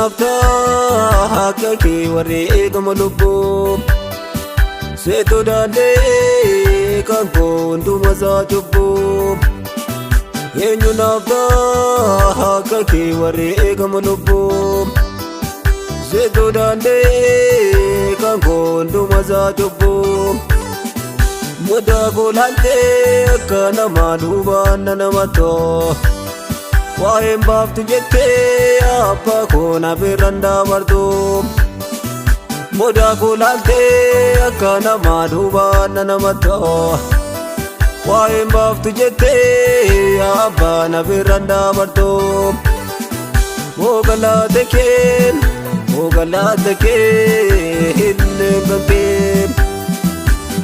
nafta hakaki warega malubu seto dande kanko nduma za chubu yenyu nafta hakaki warega malubu seto dande kanko nduma za chubu muda golante kana maduba nanamato wahem baftu jette appa kona biranda bardu muda golante kana maduba nanamato wahem baftu jette appa na biranda bardu mogalate ken hinne bambem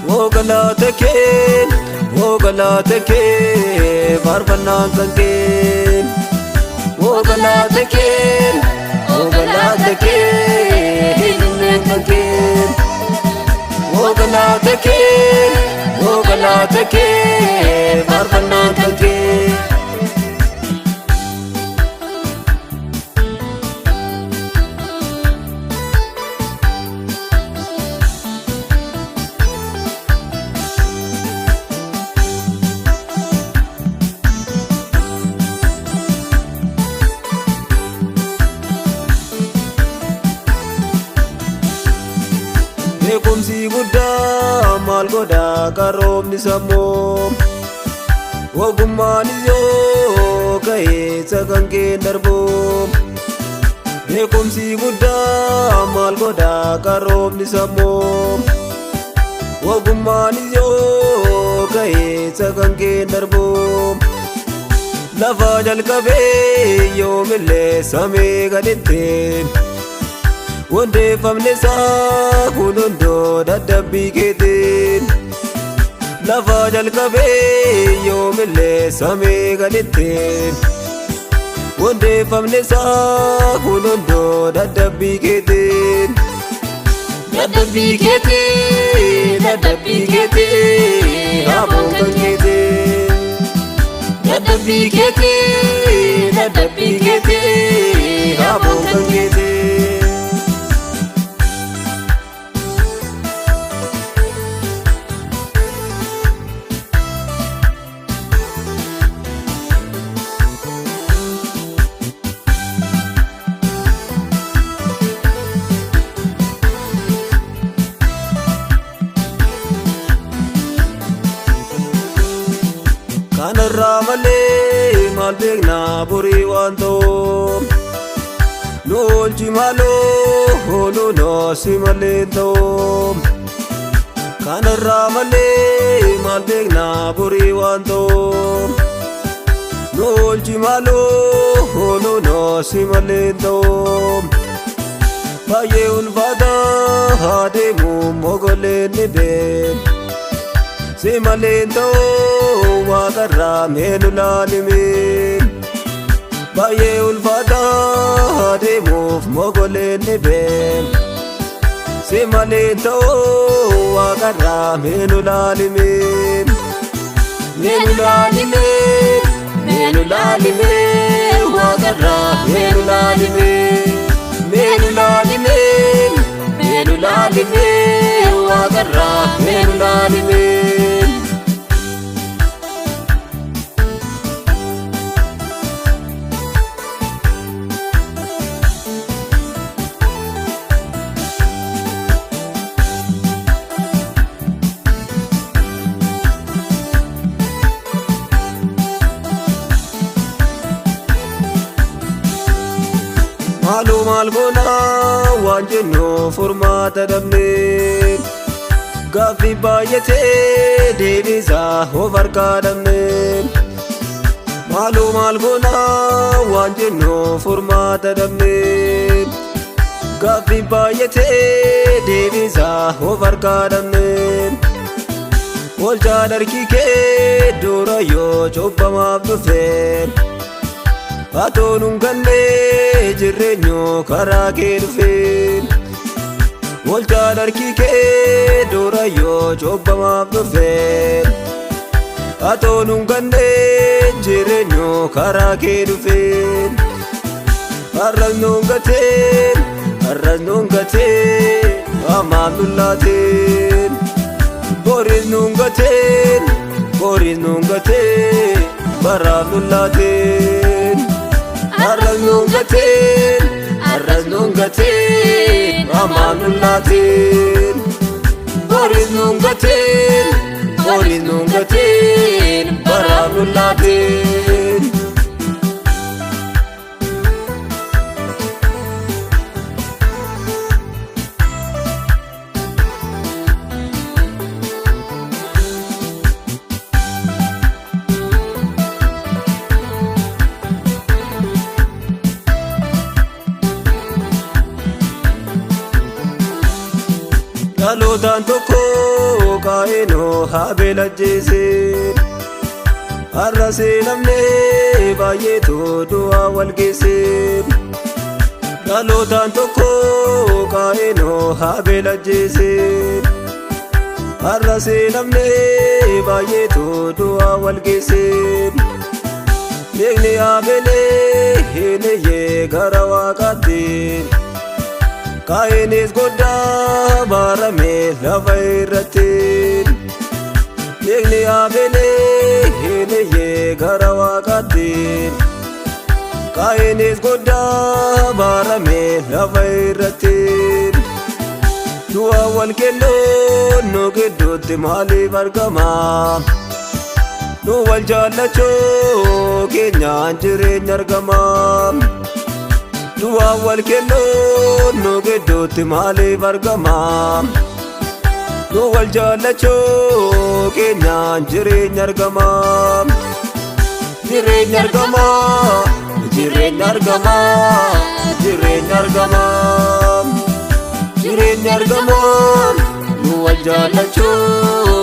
mogalate ke barbanan kanke mogalate ke hinne kanke mogalate ke barbanan kanke Beekumsi guddaa maal godha qaroomni sammuu ogummaan yoo ka'eessa kan keen darbu beekumsi guddaa maal godha qaroomni sammuu ogummaan yoo ka'eessa kan keen darbu lafa jalqabee yoomillee samii gaditti wonde famne sa kunundo dadabbi keetiin lafa jalqabe yoomillee samii gaditti wonde famne sa kunundo dadabbi keetiin dadabbi keetiin haboon kan keetiin dadabbi keetiin haboon kan keetiin kanarraa malee maal beekna borii waan ta'u nu oolchi maaloo nu noosi malee ta'u kanarraa malee maal beekna borii waan ta'u nu oolchi maaloo nu noosi malee ta'u baay'ee ulfaata adeemu mogoleen ni beek si malee ta'u waaqarraa meenu laalime baay'ee ulfaata adeemuuf mogoleen ni beek si malee ta'u waaqarraa meenu laalime waaqarraa meenu laalime waaqarraa meenu laalime maal goona waan jennu furmaata dhabne gaaffii baay'atee deebisaa of harkaa dhabne maal goona waan jennu furmaata dhabne gaaffii baay'atee deebisaa of harkaa dhabne oolchaa darkii kee dura yoo cubbamaaf dhufe atoonun kannee jireenyu karaa kee dhufe oolchaa darkii kee dura yoo cubbamaaf dhufe atoonun kannee jireenyu karaa kee dhufe arras nuun gateen arras nuun gateen amaaf nullaateen boris nuun gateen boris nuun gateen baraaf nullaateen arras nuun gateen arras nuun gateen amaaf nullaateen boris nuun gateen boris nuun gateen baraaf nullaateen. Dhalotaan tokko Qaayinoo Haabeel ajjeeseen arrasee namnee baay'eetu du'aa wal geesseen. Dhalotaan tokko Qaayinoo Haabeel ajjeeseen arrasee namnee baay'eetu du'aa wal geesseen. Beekni Haabeelee hineeyye gara Waaqaatti Qaayinis goddaa baarame lafa irratti. Beekni Haabeelee hineeyye gara Waaqaatti Qaayinis goddaa baarame lafa irratti. Du'a wal kennuun nu gidduutti maaliif argama? Nu wal jaallachuu keenyaan jireenya argama. Du'a wal kennuun nu gidduutti maaliif argama? Nu wal jaallachuu keenyaan jireenya argama. Jireenya argama, jireenya argama, jireenya argama, jireenya argama. Nu wal jaallachuu